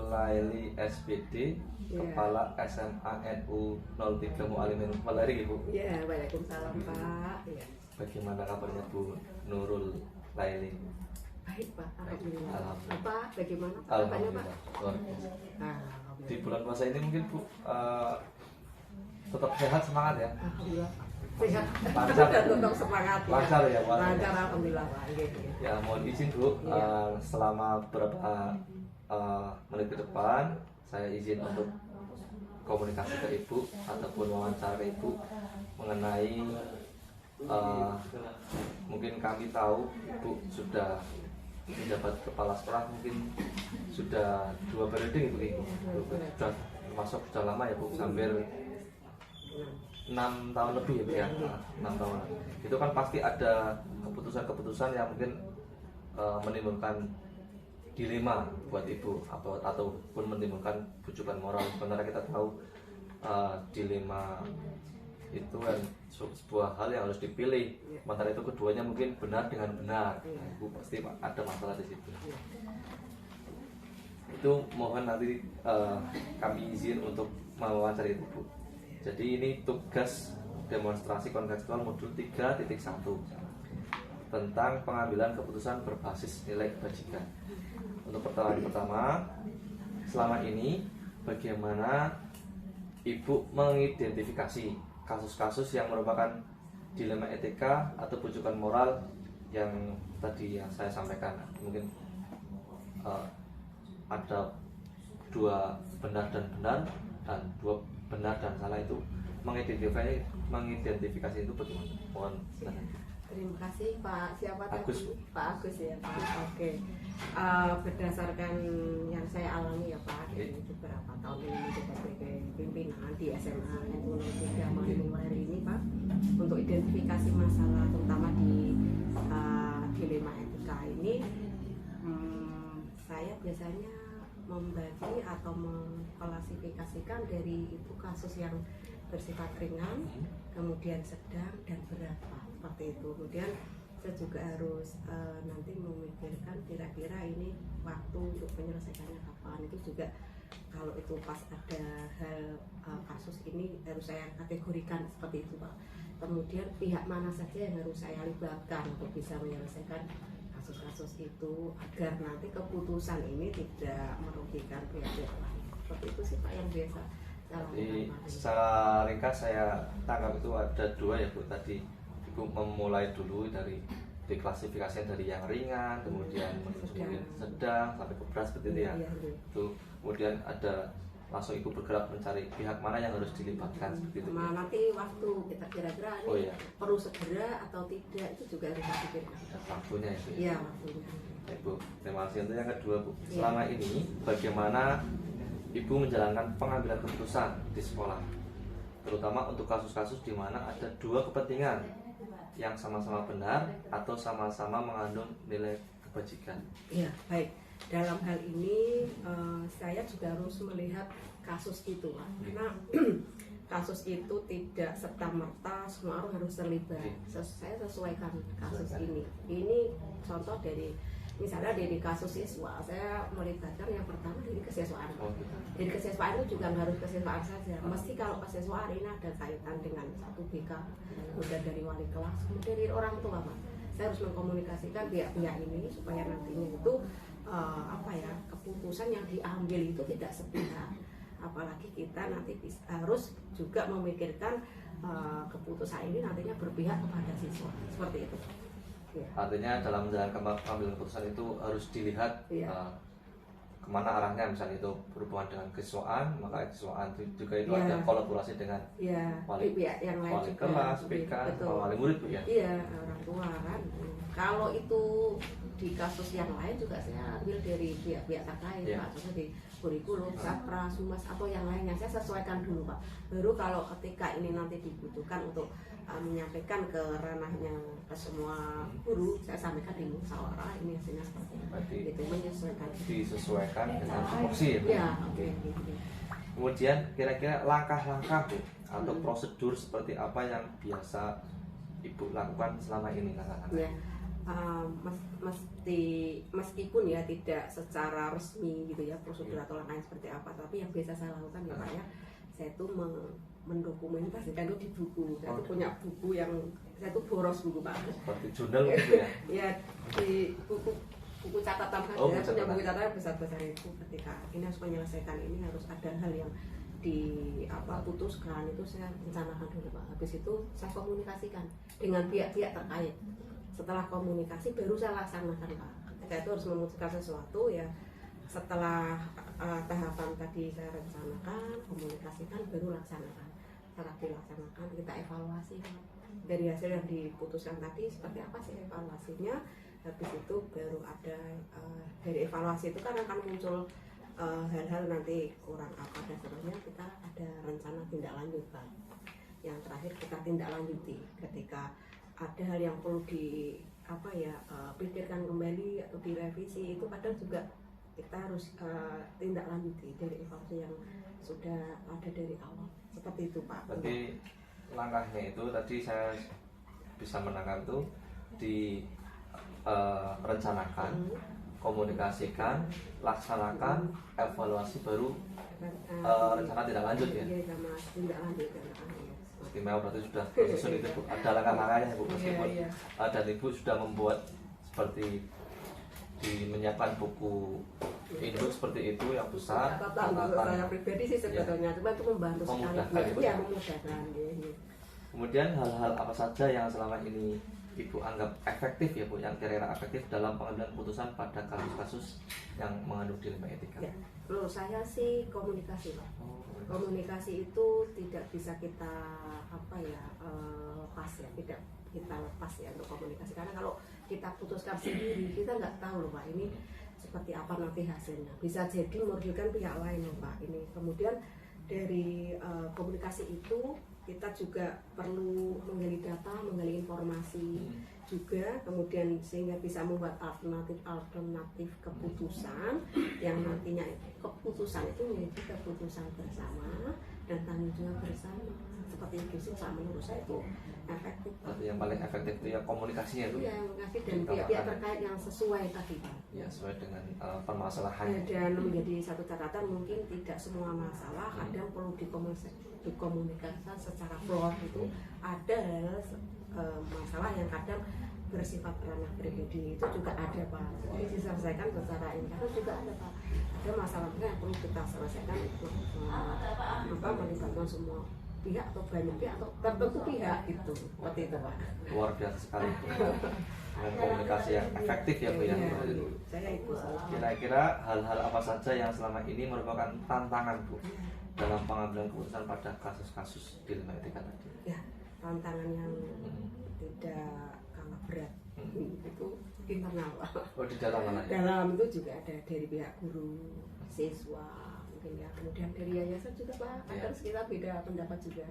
Laili SPD, Kepala SMA NU 03 Mualimin Waleri, Ibu. Ya, waalaikumsalam Pak. Ya. Bagaimana kabarnya Bu Nurul Laili? Baik Pak, alhamdulillah. Alhamdulillah. Pak, bagaimana Pak? Alhamdulillah. Luar biasa. Alhamdulillah. Di bulan puasa ini mungkin Bu tetap sehat, semangat ya. Alhamdulillah. Sehat. Lancar. Dan tetap semangat. Lancar ya, Pak. Lancar, alhamdulillah Pak. Ya, mohon izin Bu, selama beberapa menit ke depan saya izin untuk komunikasi ke Ibu ataupun wawancara ke Ibu mengenai mungkin kami tahu Ibu sudah menjabat kepala sekolah mungkin sudah 2 periode Ibu, sudah termasuk sudah lama ya Bu, hampir 6 tahun lebih ya Bu ya, 6 tahun. Itu kan pasti ada keputusan-keputusan yang mungkin menimbulkan dilema buat Ibu ataupun menimbulkan bujukan moral. Sebenarnya kita tahu dilema itu kan sebuah hal yang harus dipilih. Sementara itu keduanya mungkin benar dengan benar. Ibu pasti ada masalah di situ. Itu mohon nanti kami izin untuk mewawancari Ibu. Jadi ini tugas demonstrasi kontekstual modul 3.1 tentang pengambilan keputusan berbasis nilai kebajikan. Untuk pertanyaan pertama, selama ini bagaimana Ibu mengidentifikasi kasus-kasus yang merupakan dilema etika atau bujukan moral yang tadi yang saya sampaikan? Mungkin ada 2 benar dan benar dan 2 benar dan salah, itu mengidentifikasi itu bagaimana? Mohon silakan. Terima kasih Pak. Siapa Agus. tadi? Pak Agus ya Pak. Oke. Berdasarkan yang saya alami ya Pak, dari beberapa tahun ini menjabat sebagai pimpinan di SMA NU 03 Mualimin Waleri ini Pak, untuk identifikasi masalah terutama di dilema etika ini, saya biasanya membagi atau mengklasifikasikan dari itu kasus yang bersifat ringan, kemudian sedang dan berat Pak, seperti itu. Kemudian saya juga harus nanti memikirkan kira-kira ini waktu untuk menyelesaikannya kapan. Itu juga kalau itu pas ada hal kasus ini harus saya kategorikan seperti itu Pak. Kemudian pihak mana saja yang harus saya libatkan untuk bisa menyelesaikan kasus-kasus itu agar nanti keputusan ini tidak merugikan pihak-pihak lain. Seperti itu sih Pak yang biasa. Jadi secara ringkas saya tangkap itu ada 2 ya Bu. Tadi Ibu memulai dulu dari diklasifikasikan dari yang ringan, kemudian mungkin sedang sampai ke berat seperti itu ya. Itu kemudian ada langsung Ibu bergerak mencari pihak mana yang harus dilibatkan seperti itu. Nanti waktu kita kira-kira ini perlu segera atau tidak itu juga harus dipikirkan. Waktunya itu. Iya, waktunya. Ibu, terima kasih. Untuk yang kedua Bu, selama ini bagaimana Ibu menjalankan pengambilan keputusan di sekolah, terutama untuk kasus-kasus di mana ada 2 kepentingan yang sama-sama benar atau sama-sama mengandung nilai kebajikan. Iya, baik. Dalam hal ini saya juga harus melihat kasus itu Pak. Karena kasus itu tidak serta-merta semua orang harus terlibat. Saya sesuaikan kasus ini. Ini contoh dari misalnya dari kasus siswa, saya melibatkan yang pertama dari kesiswaan. Dari kesiswaan itu juga nggak harus kesiswaan saja. Mesti kalau kesiswaan ini ada kaitan dengan satu BK, kemudian dari wali kelas, kemudian dari orang tua Pak. Saya harus mengkomunikasikan pihak-pihak ini supaya nantinya itu keputusan yang diambil itu tidak sepihak. Apalagi kita nanti harus juga memikirkan keputusan ini nantinya berpihak kepada siswa. Seperti itu. Ya. Artinya dalam menjalankan pengambilan keputusan itu harus dilihat kemana arahnya. Misalnya itu berhubungan dengan kesiswaan, maka kesiswaan itu juga itu ada kolaborasi dengan wali yang lain wali juga. kelas, BK, wali murid Bu ya. Iya, orang tua kan. Kalau itu di kasus yang lain juga saya ambil dari pihak-pihak terkait Pak, contohnya di kurikulum, Sapra, Sumas atau yang lainnya saya sesuaikan dulu Pak. Baru kalau ketika ini nanti dibutuhkan untuk menyampaikan ke ranahnya ke semua guru, saya sampaikan di musyawarah ini hasilnya seperti itu. Itu menyesuaikan. Disesuaikan dengan tupoksi ya. Iya, oke. Kemudian kira-kira langkah-langkah Bu atau prosedur seperti apa yang biasa Ibu lakukan selama ini langkah-langkah? Ya. meskipun ya tidak secara resmi gitu ya prosedur atau langkahnya seperti apa, tapi yang biasa saya lakukan ya Pak ya, saya tuh mendokumentasikan itu di buku. Saya tuh punya buku yang saya tuh boros buku Pak. Seperti jurnal gitu ya? Ya di buku catatan kan, saya punya buku catatan besar-besar itu. Ketika ini harus menyelesaikan ini, harus ada hal yang putuskan, itu saya rencanakan dulu Pak. Habis itu saya komunikasikan dengan pihak-pihak terkait. Setelah komunikasi baru saya laksanakan Pak. Ketika itu harus memutuskan sesuatu ya, setelah tahapan tadi saya rencanakan, komunikasikan, baru laksanakan. Setelah dilaksanakan kita evaluasi Pak. Dari hasil yang diputuskan tadi seperti apa sih evaluasinya. Habis itu baru ada dari evaluasi itu kan akan muncul hal-hal nanti kurang apa dan seterusnya, kita ada rencana tindak lanjut Pak. Yang terakhir kita tindak lanjuti ketika ada hal yang perlu pikirkan kembali atau direvisi, itu kadang juga kita harus tindak lanjuti dari evaluasi yang sudah ada dari awal, seperti itu Pak. Berarti langkahnya itu tadi saya bisa menangkap itu rencanakan, komunikasikan, laksanakan, evaluasi, baru rencana tidak lanjut ya? Iya, sama tindak lanjut ya. Istimewa berarti sudah tersusun itu Bu. Ada langkah-langkahnya Bu, meskipun Iya. dan Ibu sudah membuat seperti menyiapkan buku induk seperti itu yang besar. Catatan saya pribadi sih sebetulnya, cuma itu membantu sekali. Memudahkan. Memudahkan. Kemudian hal-hal apa saja yang selama ini Ibu anggap efektif ya Bu, yang kira-kira efektif dalam pengambilan keputusan pada kasus-kasus yang mengandung dilema etika? Ya, menurut saya sih komunikasi Pak. Komunikasi itu tidak bisa kita lepas ya, tidak kita lepas ya untuk komunikasi, karena kalau kita putuskan sendiri kita nggak tahu loh Pak ini seperti apa nanti hasilnya, bisa jadi merugikan pihak lain loh Pak ini. Kemudian dari komunikasi itu kita juga perlu menggali data, menggali informasi juga, kemudian sehingga bisa membuat alternatif keputusan yang nantinya keputusan itu menjadi keputusan bersama dan tanggung jawab bersama. Seperti itu sih menurut saya itu efektif. Berarti yang paling efektif itu ya komunikasinya itu. Iya, komunikasi dan pihak-pihak terkait yang sesuai tadi Pak. Ya, sesuai dengan permasalahannya. Dan menjadi satu catatan, mungkin tidak semua masalah kadang perlu dikomunikasikan secara floor itu. Ada masalah yang kadang bersifat ranah pribadi, itu juga ada Pak. Jadi diselesaikan secara internal juga ada Pak. Ada masalah yang perlu kita selesaikan melibatkan semua pihak atau banyak pihak atau tertentu pihak gitu, seperti itu Pak. Luar biasa sekali dengan komunikasi yang efektif ya Bu ya. Saya itu Kira-kira hal-hal apa saja yang selama ini merupakan tantangan Bu dalam pengambilan keputusan pada kasus-kasus dilema etika tadi? Ya, tantangan yang tidak kalah berat itu internal Pak. Oh, di dalam mana? Dalam itu juga ada dari pihak guru, siswa, mungkin ya, kemudian dari yayasan juga Pak. Kadang kita beda pendapat juga.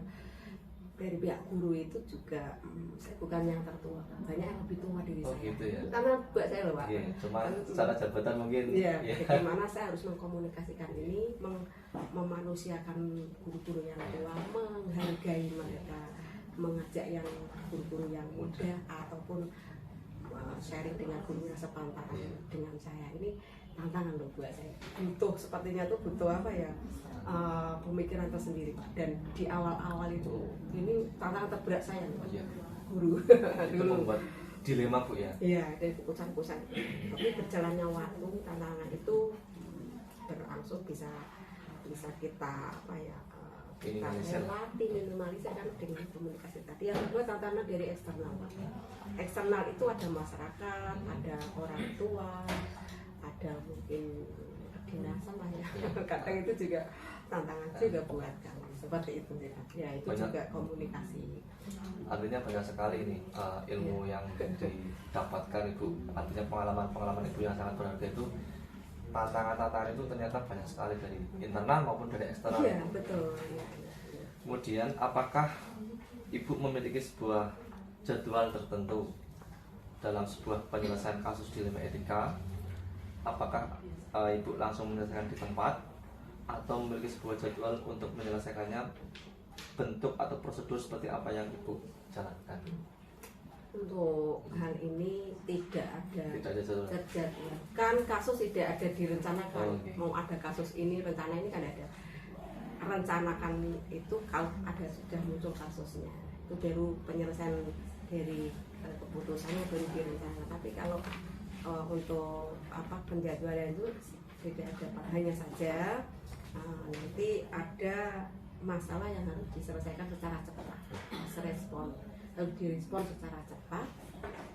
Dari pihak guru itu juga saya bukan yang tertua, banyak yang lebih tua dari saya. Gitu ya. Karena buat saya loh Pak. Iya, cuma secara jabatan mungkin. Iya, bagaimana saya harus mengkomunikasikan ini, memanusiakan guru-guru yang tua, menghargai mereka, mengajak yang guru-guru yang muda ataupun sharing dengan guru yang sepantaran dengan saya. Ini tantangan loh buat saya. Butuh sepertinya tuh butuh pemikiran tersendiri Pak. Dan di awal-awal itu ini tantangan terberat saya loh, guru. Itu membuat dilema Bu ya. Iya, dari keputusan-keputusan. Tapi berjalannya waktu, tantangan itu berangsur bisa kita minimalisir kan dengan komunikasi tadi. Yang kedua tantangan dari eksternal Pak. Eksternal itu ada masyarakat, ada orang tua, ada mungkin kedinasan lah ya. Kadang itu juga tantangan juga buat kami seperti itu ya. Itu banyak, juga komunikasi. Artinya banyak sekali ini ilmu yang didapatkan Ibu. Artinya pengalaman Ibu yang sangat berharga itu, tantangan itu ternyata banyak sekali dari internal maupun dari eksternal. Iya betul. Ya. Kemudian apakah Ibu memiliki sebuah jadwal tertentu dalam sebuah penyelesaian kasus dilema etika? Apakah Ibu langsung menyelesaikan di tempat atau memiliki sebuah jadwal untuk menyelesaikannya? Bentuk atau prosedur seperti apa yang Ibu jalankan? Untuk hal ini tidak ada jadwal. jadwal. Kan kasus tidak ada direncanakan. Oh, okay. Mau ada kasus ini, rencana ini kan ada. Rencanakan itu kalau ada sudah muncul kasusnya, itu baru penyelesaian dari keputusannya baru direncanakan. Tapi kalau untuk penjadwalan itu tidak ada, hanya saja nanti ada masalah yang harus diselesaikan secara cepat, respon harus direspon secara cepat.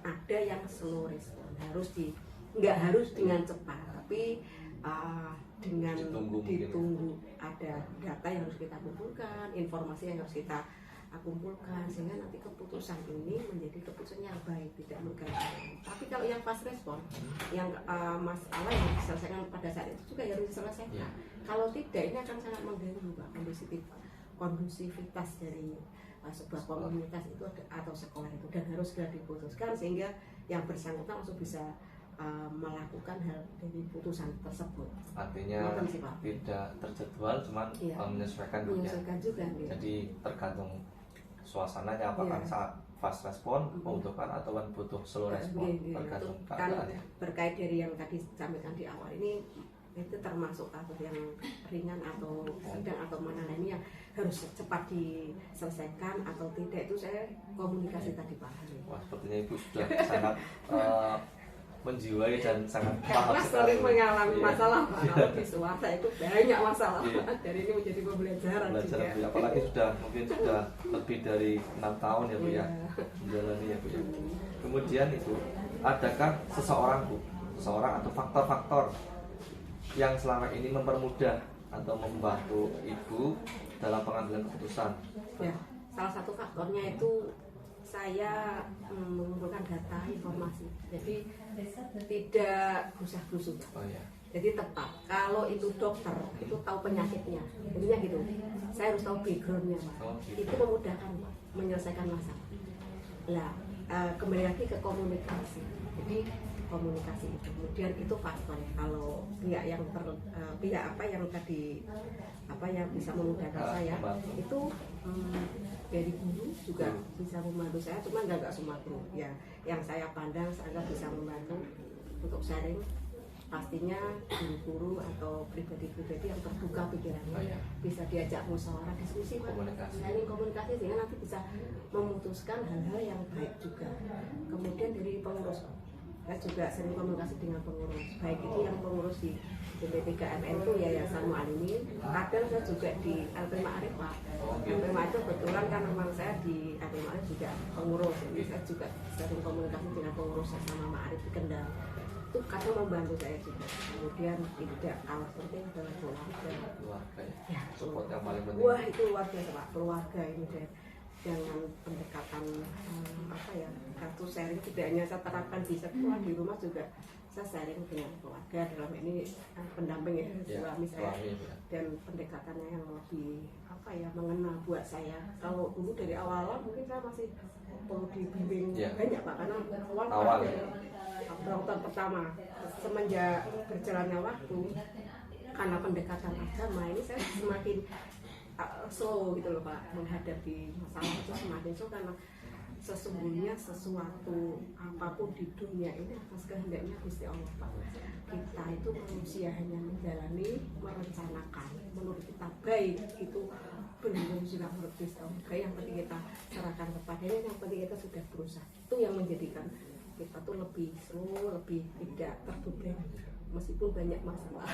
Ada yang slow respon, nggak harus dengan cepat, tapi dengan ditunggu. Ada data yang harus kita kumpulkan, informasi yang harus kita kumpulkan, sehingga nanti keputusan ini menjadi keputusan yang baik, tidak mengganggu. Tapi kalau yang fast respon, yang masalah yang diselesaikan pada saat itu juga harus diselesaikan. Kalau tidak, ini akan sangat mengganggu Pak, kondusivitas dari sebuah komunitas itu atau sekolah itu, dan harus segera diputuskan sehingga yang bersangkutan langsung bisa melakukan hal dari putusan tersebut. Artinya tidak terjadwal, cuman menyesuaikan juga. Jadi tergantung suasananya, apakah saat fast respon membutuhkan atau butuh slow respon, tergantung keadaannya. Berkait dari yang tadi disampaikan di awal ini, itu termasuk kasus yang ringan atau sedang atau mana ini yang harus cepat diselesaikan atau tidak, itu saya komunikasi tadi Pak. Wah, sepertinya Ibu sudah sangat menjiwai dan sangat paham sekali. Sering mengalami masalah Pak. Kalau di swasta itu banyak masalah. Dari ini menjadi pembelajaran juga. Apalagi mungkin sudah lebih dari 6 tahun ya Bu ya menjalani ya Bu ya. Kemudian Ibu, adakah seseorang atau faktor-faktor yang selama ini mempermudah atau membantu Ibu dalam pengambilan keputusan? Ya, salah satu faktornya itu saya mengumpulkan data informasi, jadi tidak gusah-gusuk. Jadi tepat. Kalau itu dokter, itu tahu penyakitnya, intinya gitu. Saya harus tahu backgroundnya Pak. Itu memudahkan Pak, menyelesaikan masalah. Lah, kembali lagi ke komunikasi. Jadi komunikasi itu, kemudian itu faktor. Kalau pihak yang bisa memudahkan saya itu dari guru juga bisa membantu saya, cuma nggak semua guru ya yang saya pandang saya bisa membantu untuk sharing. Pastinya guru atau pribadi-pribadi yang terbuka pikirannya, bisa diajak musyawarah, diskusi, komunikasi sehingga nanti bisa memutuskan hal-hal yang baik juga. Kemudian dari pengurus, saya juga sering komunikasi dengan pengurus, baik itu yang pengurus di BP3MN itu Yayasan Mualimin, kadang saya juga di LP Ma'arif Pak. LP Ma'arif itu kebetulan kan memang saya di LP Ma'arif juga pengurus, jadi saya juga sering komunikasi dengan pengurus sama Ma'arif di Kendal. Itu kadang membantu saya juga. Kemudian tidak kalah penting adalah keluarga. Ya, support yang paling penting. Wah, itu luar biasa Pak, keluarga ini deh. Dengan pendekatan kartu sharing, tidak hanya saya terapkan di sekolah, di rumah juga saya sharing dengan keluarga, dalam ini pendamping suami saya, dan pendekatannya yang lebih mengenal buat saya. Kalau dulu dari awal mungkin saya masih perlu dibimbing banyak Pak, karena awal dokter pertama. Semenjak berjalannya waktu, karena pendekatan agama ini saya semakin slow gitu loh Pak, menghadapi masalah itu semakin slow, karena sesungguhnya sesuatu apapun di dunia ini atas kehendaknya Gusti Allah Pak. Kita itu manusia hanya menjalani, merencanakan, menurut kita baik itu benar-benar sudah menurut Gusti Allah baik, yang penting kita serahkan kepadanya, yang penting kita sudah berusaha. Itu yang menjadikan kita tuh lebih slow, lebih tidak terbebani meskipun banyak masalah.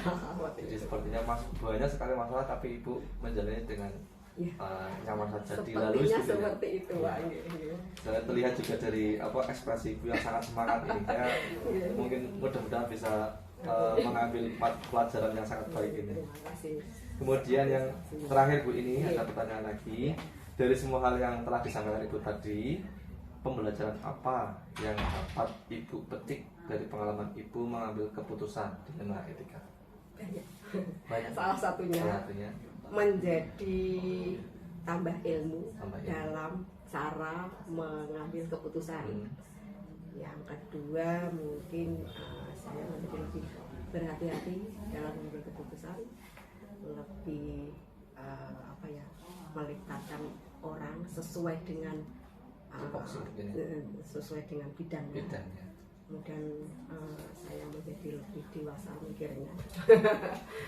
Jadi sepertinya banyak sekali masalah, tapi Ibu menjalani dengan nyaman saja, dilalui seperti itu Pak. Saya terlihat juga dari ekspresi Ibu yang sangat semangat ini. Saya mungkin mudah-mudahan bisa mengambil pelajaran yang sangat baik ini. Kemudian yang terakhir Bu, ini ada pertanyaan lagi. Dari semua hal yang telah disampaikan Ibu tadi, pembelajaran apa yang dapat Ibu petik dari pengalaman Ibu mengambil keputusan dengan etika? Banyak. Salah satunya menjadi tambah ilmu dalam cara mengambil keputusan. Yang kedua mungkin saya menjadi lebih berhati-hati dalam mengambil keputusan, lebih melibatkan orang sesuai dengan tupoksi mungkin ya, sesuai dengan bidangnya. bidangnya. Kemudian saya menjadi lebih dewasa mikirnya,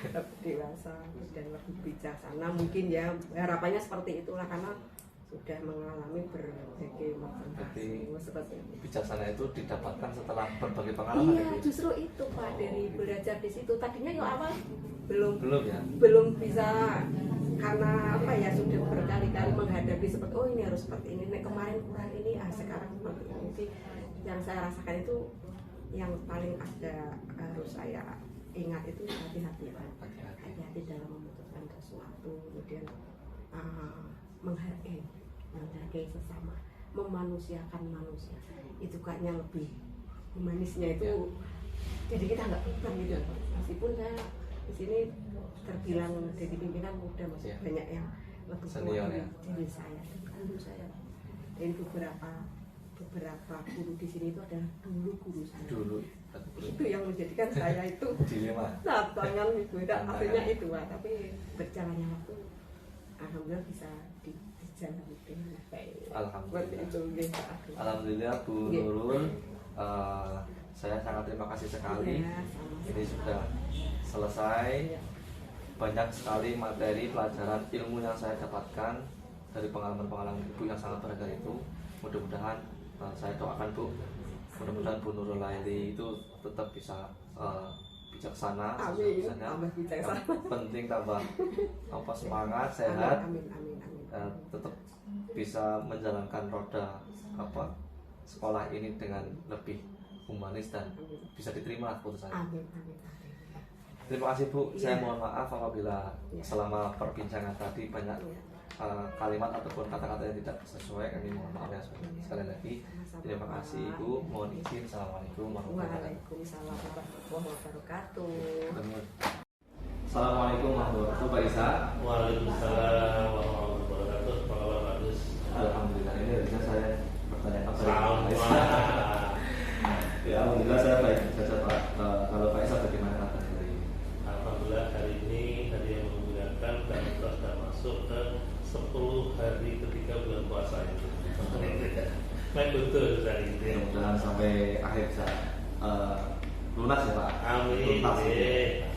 lebih dewasa dan lebih bijaksana mungkin ya, harapannya seperti itulah karena sudah mengalami berbagai macam Jadi kasus seperti itu. bijaksana itu didapatkan setelah berbagai pengalaman. Iya, ya, Bu? justru itu Pak, dari belajar di situ. Tadinya ya awal Belum ya. belum bisa, karena apa ya, sudah berkali-kali menghadapi seperti oh ini harus seperti ini, nek kemarin kurang ini, sekarang seperti ini. Jadi yang saya rasakan itu yang paling ada harus saya ingat itu hati-hati Pak. Hati-hati. Hati-hati dalam memutuskan sesuatu, kemudian menghargai sesama, memanusiakan manusia. Itu kayaknya lebih humanisnya itu. Ya. Jadi kita nggak beban gitu. Meskipun saya di sini terbilang jadi pimpinan muda, masih Ya. banyak yang lebih tua Senior dari ya. diri saya, guru saya. Dan beberapa guru di sini itu adalah dulu guru saya. Dulu Itu yang menjadikan saya itu dilema. tantangan itu, Tantangan. artinya itu Pak. Tapi berjalannya waktu, alhamdulillah bisa dijalani dengan baik. Alhamdulillah. Seperti itu, nggih, Pak. Alhamdulillah Bu Nggih. Nurul, saya sangat terima kasih sekali. Ya, sama-sama. Ini sudah selesai. Ya. Banyak sekali materi pelajaran ilmu yang saya dapatkan dari pengalaman-pengalaman Ibu yang sangat berharga itu. Mudah-mudahan saya doakan Bu, mudah-mudahan Bu Nurul Laili itu tetap bisa bijaksana, Amin. sebisanya. Tambah bijaksana. Yang penting tambah semangat, sehat, Amin, amin, amin, amin. tetap bisa menjalankan roda sekolah ini dengan lebih humanis dan Amin. bisa diterima keputusannya. Amin, amin, amin. Terima kasih Bu, Iya. saya mohon maaf apabila Iya. selama perbincangan tadi banyak Iya. kalimat ataupun kata-kata yang tidak sesuai, kami mohon maaf ya sekali lagi. Sama-sama. Terima kasih Ibu, mohon izin. Assalamualaikum warahmatullahi wabarakatuh. Waalaikumsalam warahmatullahi wabarakatuh. Assalamualaikum warahmatullahi wabarakatuh, Pak Isa. Waalaikumsalam warahmatullahi wabarakatuh. Apa kabar Pak Agus? Alhamdulillah, ini harusnya saya bertanya apa ya, Salam. Pak Isa. Ya, alhamdulillah saya baik saja Pak. Kalau Pak Isa bagaimana kabarnya hari ini? Alhamdulillah hari ini hari yang menggunakan dan kita sudah masuk ke 10 hari ketika bulan puasa itu. Baik betul hari ini. Mudah-mudahan sampai akhir bisa lunas ya Pak. Amin. Tuntas ya.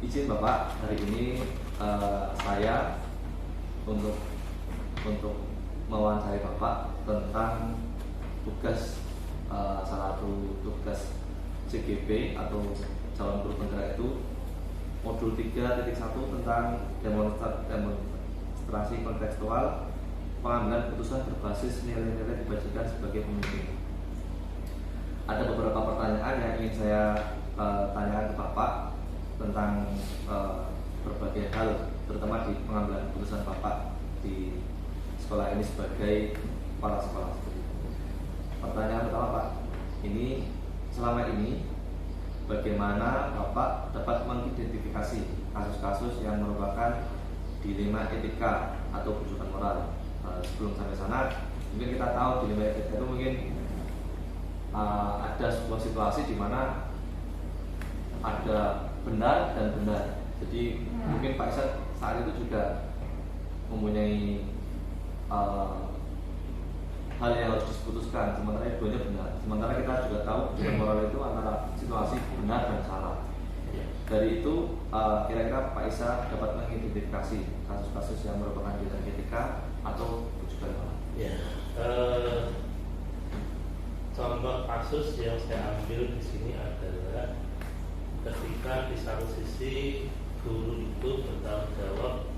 Izin Bapak, hari ini saya untuk mewawancarai Bapak tentang tugas salah satu tugas CGP atau calon guru penggerak itu modul 3.1 tentang demonstrasi kontekstual pengambilan keputusan berbasis nilai-nilai dibacakan sebagai pemimpin. Ada beberapa pertanyaan yang ingin saya tanyakan ke Bapak tentang berbagai hal, terutama di pengambilan keputusan Bapak di sekolah ini sebagai kepala sekolah. Pertanyaan pertama Pak, ini selama ini bagaimana Bapak dapat mengidentifikasi kasus-kasus yang merupakan dilema etika atau kerusakan moral? Sebelum sampai sana, mungkin kita tahu dilema etika itu mungkin ada sebuah situasi di mana ada benar dan benar. Jadi mungkin Pak Isat saat itu juga mempunyai hal yang harus diputuskan, sementara keduanya benar. Sementara kita juga tahu kerusakan moral itu antara situasi benar dan salah. Dari itu kira-kira Pak Isa dapat mengidentifikasi kasus-kasus yang merupakan dilema etika atau kerusakan moral. Ya. Contoh kasus yang saya ambil di sini adalah ketika di satu sisi guru itu bertanggung jawab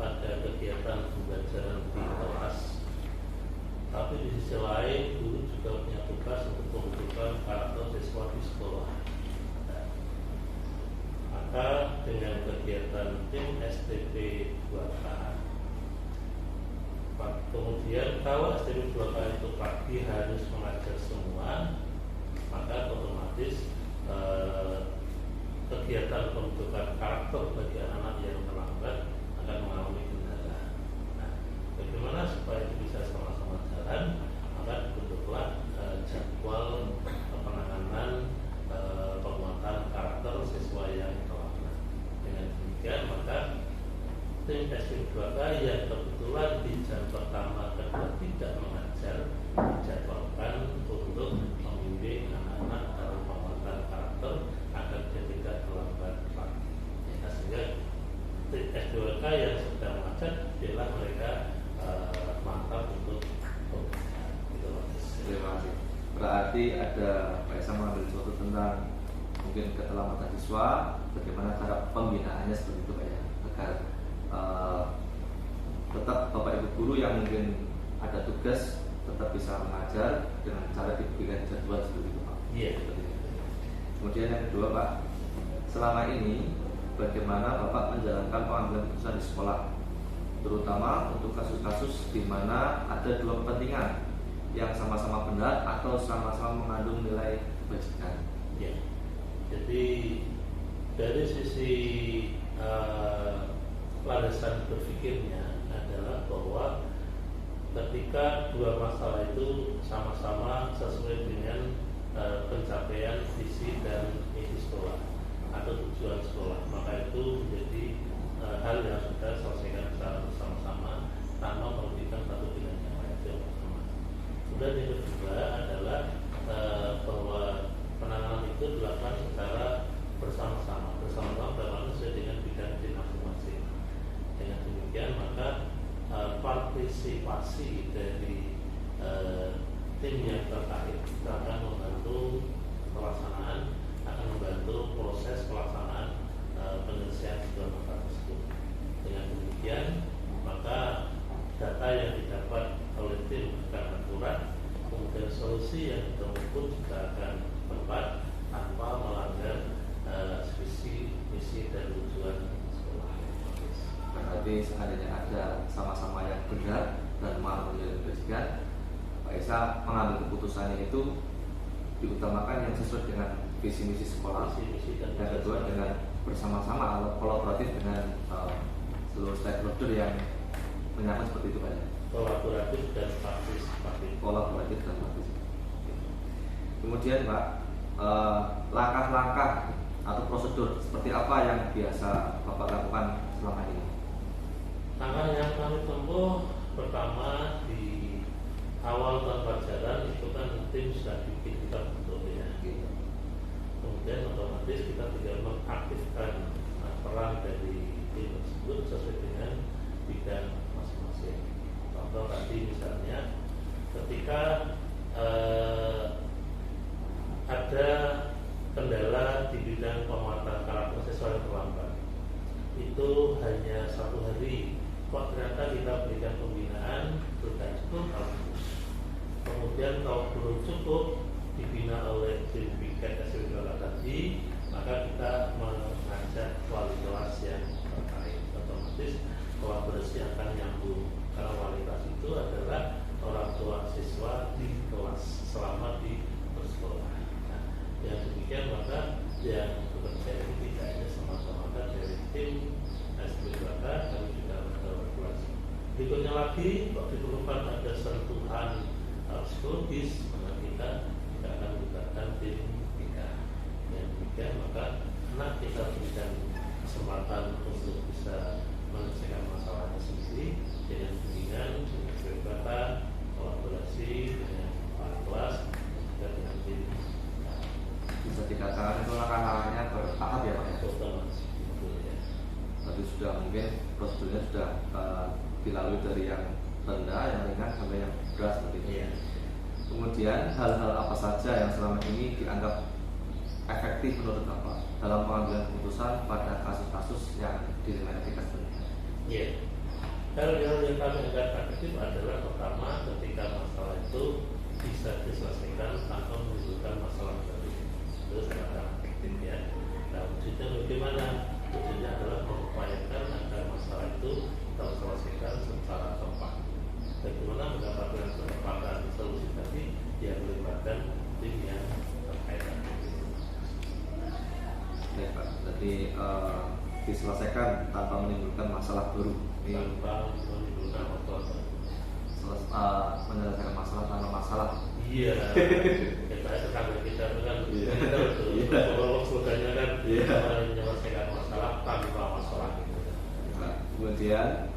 pada kegiatan pembelajaran di kelas, tapi di sisi lain guru juga punya tugas untuk pembentukan karakter siswa di sekolah. Nah, maka dengan kegiatan tim STP 2K, kemudian kalau STP 2K itu pagi harus mengajar semua, maka otomatis kegiatan pembentukan karakter bagi anak-anak yang terlambat akan mengalami kendala. Nah, bagaimana supaya itu bisa sama-sama jalan? Maka dibentuklah jadwal penanganan penguatan karakter siswa yang terlambat. Dengan demikian maka tim STP 2K yang kebetulan di jam pertama kedua tidak mengajar dijadwalkan untuk membimbing anak-anak dalam penguatan karakter agar dia tidak terlambat lagi. Ya, sehingga S2K yang sedang mengajar biarlah mereka mantap untuk gitu. Terima kasih. Berarti ada Pak Esa mengambil sesuatu tentang mungkin keterlambatan siswa, bagaimana cara pembinaannya seperti itu Pak ya, agar tetap Bapak Ibu guru yang mungkin ada tugas tetap bisa mengajar dengan cara diberikan jadwal seperti itu Pak. Iya. Kemudian yang kedua Pak, selama ini bagaimana Bapak menjalankan pengambilan keputusan di sekolah, terutama untuk kasus-kasus di mana ada dua kepentingan yang sama-sama benar atau sama-sama mengandung nilai kebajikan. Ya. Jadi dari sisi landasan berpikirnya adalah bahwa ketika dua masalah itu sama-sama sesuai dengan pencapaian visi dan misi sekolah atau tujuan sekolah, maka itu menjadi hal yang sudah selesaikan secara bersama-sama tanpa merugikan satu dengan yang lain. Itu yang pertama. Kemudian yang kedua adalah bahwa penanganan itu dilakukan secara bersama-sama dalam sesuai dengan bidang tim masing-masing. Dengan demikian maka partisipasi dari tim yang terkait akan membantu pelaksanaan, akan membantu proses pelaksanaan penyelesaian dua masalah tersebut. Dengan demikian maka data yang didapat oleh tim akan akurat, kemudian solusi yang ditemukan pun juga akan tepat tanpa melanggar visi, misi dan tujuan sekolah. Berarti seandainya ada sama-sama yang benar dan mau menjadi kebajikan, Pak Esa mengambil keputusannya itu diutamakan yang sesuai dengan visi misi sekolah. Visi dan yang kedua dengan bersama-sama atau kolaboratif dengan seluruh stakeholder yang menyangkut seperti itu Pak ya. Kolaboratif dan partisipatif. Kolaboratif dan partisipatif. Kemudian Pak, langkah-langkah atau prosedur seperti apa yang biasa Bapak lakukan selama ini? Langkah yang kami tempuh pertama di awal tahun pelajaran itu kan tim sudah bikin kita bentuk ya. Kemudian otomatis kita tidak mengaktifkan peran dari tim tersebut sesuai dengan bidang masing-masing. Contoh tadi misalnya ketika ada kendala di bidang penguatan karakter siswa yang terlambat, itu hanya 1 hari kok ternyata kita berikan pembinaan sudah cukup. Kemudian kalau belum cukup dibina oleh tim piket SWK tadi, maka kita mengajak wali kelas yang terkait, otomatis kolaborasi akan nyambung karena wali kelas itu adalah orang tua siswa di kelas selama di bersekolah. Nah, yang demikian maka yang bekerja ini tidak hanya semata-mata dari tim SWK, kami juga berkolaborasi. Berikutnya lagi, kalau diperlukan ada sentuhan psikologis, maka kita akan melibatkan tim kita. Yang demikian maka anak kita berikan kesempatan untuk bisa menyelesaikan masalahnya sendiri dengan bimbingan, dengan cerita, kolaborasi dengan wali kelas dan dengan tim. Bisa dikatakan itu langkah-langkahnya bertahap ya Pak ya? Ya. Tadi sudah mungkin prosedurnya sudah dilalui dari yang rendah, yang ringan sampai yang berat seperti itu. Ya. Kemudian hal-hal apa saja yang selama ini dianggap efektif menurut Bapak dalam pengambilan keputusan pada kasus-kasus yang dinilai etika sebenarnya? Ya. Hal-hal yang kami anggap efektif adalah pertama ketika masalah itu bisa diselesaikan tanpa menimbulkan masalah baru. Itu sangat efektif ya. Nah, wujudnya bagaimana? Wujudnya adalah mengupayakan agar masalah itu terselesaikan secara tepat. Bagaimana mendapatkan kesepakatan solusi tadi yang melibatkan tim yang terkait. Baik Pak, jadi diselesaikan tanpa menimbulkan masalah baru. Tanpa menimbulkan masalah baru. Menyelesaikan masalah tanpa masalah. Iya. Kita tetangga kita itu kan kalau slogannya kan menyelesaikan masalah tanpa masalah. Nah, kemudian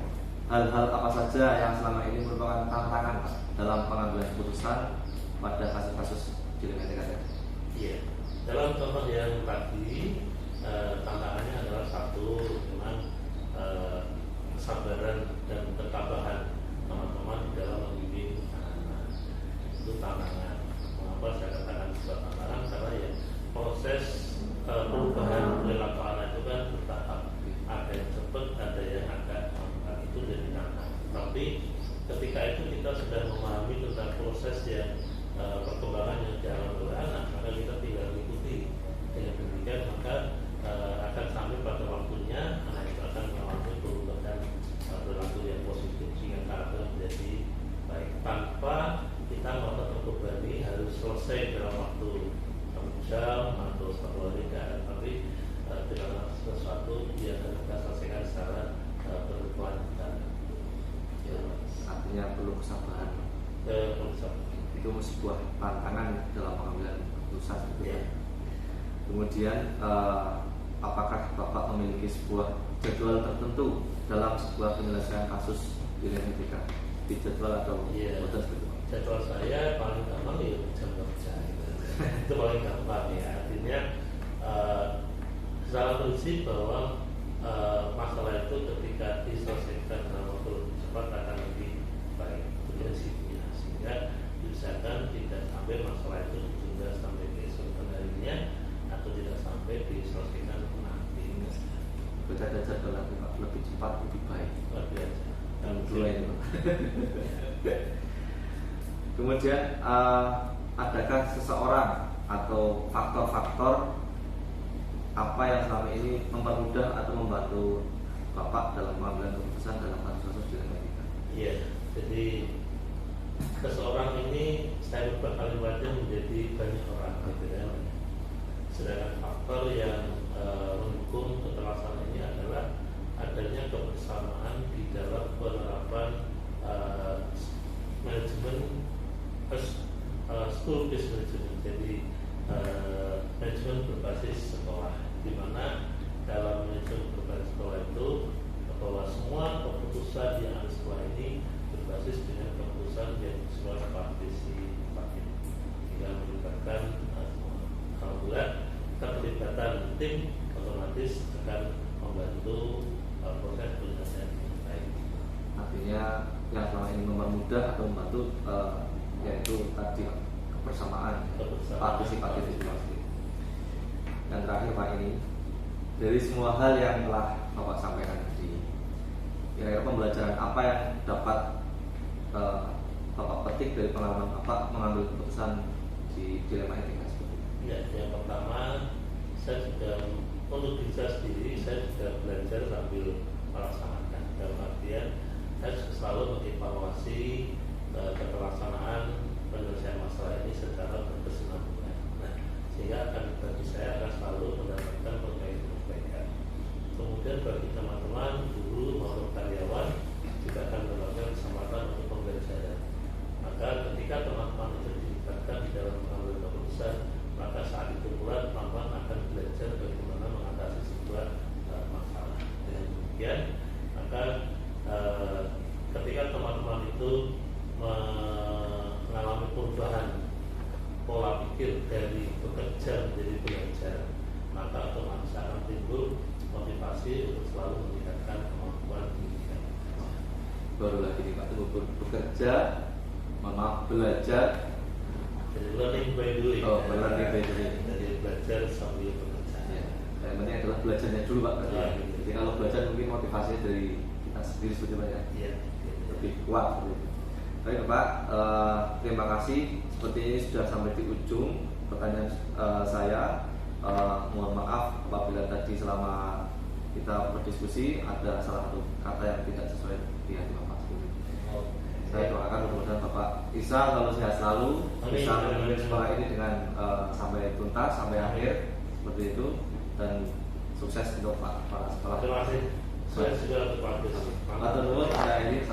hal-hal apa saja yang selama ini merupakan tantangan Pak dalam pengambilan keputusan pada kasus-kasus di TKT? Iya, dalam contoh yang tadi tantangannya adalah satu memang kesabaran dan ketabahan teman-teman dalam membimbing anak-anak. Itu tantangan. Mengapa saya katakan sebuah tantangan? Karena ya proses perubahan perilaku anak itu kan bertahap. Ada yang cepat, ada yang agak lambat. Itu jadi tantangan. Tapi ketika itu kita sudah memahami tentang proses yang perkembangan yang dialami oleh anak, maka kita tinggal mengikuti. Dengan demikian maka akan sampai pada waktunya anak itu akan mengalami perubahan perilaku yang positif sehingga karakter menjadi baik tanpa kita merasa terbebani harus selesai dalam waktu 6 jam atau 1 hari enggak, tapi dengan sesuatu yang kita selesaikan secara berkelanjutan. Ya, artinya perlu kesabaran. Itu sebuah tantangan dalam pengambilan keputusan. Ya. Kemudian apakah Bapak memiliki sebuah jadwal tertentu dalam sebuah penyelesaian kasus di etika? Di jadwal atau betul? Jadwal saya paling gampang ya jam kerja itu paling gampang ya. Artinya secara prinsip bahwa masalah itu ketika diselesaikan dalam waktu lebih cepat akan lebih baik prinsipnya, sehingga diusahakan tidak sampai masalah itu ditunda sampai keesokan harinya atau tidak sampai diselesaikan nanti. Kita ada jadwal lebih cepat lebih baik. Luar biasa. Dan dua ini. Kemudian adakah seseorang atau faktor-faktor apa yang selama ini mempermudah atau membantu Bapak dalam pengambilan keputusan dalam kasus-kasus di etika? Iya, jadi seseorang ini saya berubah kalimatnya menjadi banyak orang, gitu kan. Sedangkan faktor yang mendukung keterlaksanaan ini adalah adanya kebersamaan di dalam penerapan manajemen school based management. Jadi manajemen berbasis sekolah, di mana dalam manajemen berbasis sekolah itu bahwa semua keputusan yang ada di sekolah ini berbasis dengan keputusan yang sebuah partisipatif, yang melibatkan alhamdulillah keterlibatan tim otomatis akan membantu proses penyelesaian yang baik. Artinya yang selama ini mempermudah atau membantu yaitu tadi kebersamaan partisipatif itu pasti. Dan terakhir Pak, ini dari semua hal yang telah Bapak sampaikan tadi, kira-kira pembelajaran apa yang dapat Bapak petik dari pengalaman Bapak mengambil keputusan di dilema etika seperti ini? Ya, yang pertama saya juga untuk diri saya sendiri, saya juga belajar sambil melaksanakan. Dalam artian saya selalu mengevaluasi keterlaksanaan penyelesaian masalah ini secara berkesinambungan. Nah, sehingga akan bagi saya akan selalu mendapatkan perbaikan. Kemudian bagi teman-teman, guru maupun karyawan juga akan mendapatkan kesempatan untuk pembelajaran. Maka ketika teman-teman itu dilibatkan di dalam pengambilan keputusan, maka saat itu pula teman-teman akan belajar bagaimana mengatasi sebuah masalah. Dengan demikian, maka ketika teman-teman itu mengalami perubahan pola pikir dari bekerja menjadi belajar, maka otomatis akan timbul motivasi untuk selalu meningkatkan kemampuan pendidikan. Baru lagi nih Pak, bekerja, belajar. Jadi learning by doing. Learning by doing. Jadi belajar sambil bekerja. Ya, yang penting adalah belajarnya dulu Pak. Ya, Jadi kalau belajar mungkin motivasinya dari kita sendiri seperti Pak ya. Iya. Lebih kuat. Baik Pak, terima kasih. Seperti ini sudah sampai di ujung pertanyaan saya. Mohon maaf apabila tadi selama kita berdiskusi ada salah satu kata yang tidak sesuai di hati Bapak. Saya doakan mudah-mudahan Bapak Isa kalau sehat selalu bisa memimpin sekolah ini dengan sampai tuntas, sampai akhir seperti itu, dan sukses untuk Pak para sekolah. Terima kasih. Saya sudah berpartisipasi. Matur nuwun, saya ini